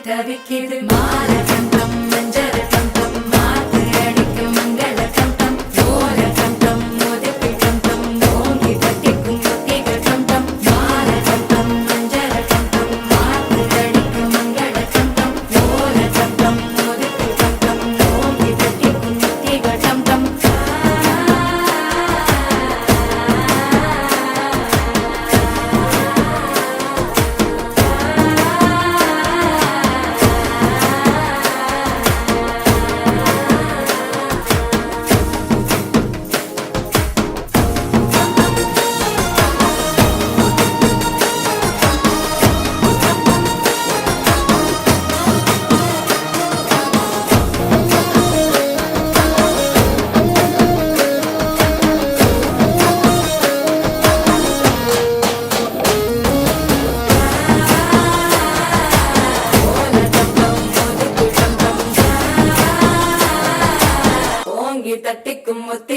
தவிக்கிது மால கண்டம் மஞ்சள் கண்டம் மாத்து அடிக்கும் மங்கள கண்டம் ஓல கண்டம் மோதிப்பி கண்டம் ஓங்கி தட்டிக்கும் முத்திகள் கண்டம் மால கண்டம் மஞ்சள் கண்டம் மாத்து அடிக்கும் மங்கள கண்டம் ஓல கண்டம் மோதிப்பி கண்டம் ஓங்கி தட்டிக்கும் முத்திகள் கண்டம் தட்டிக்கும் முத்தி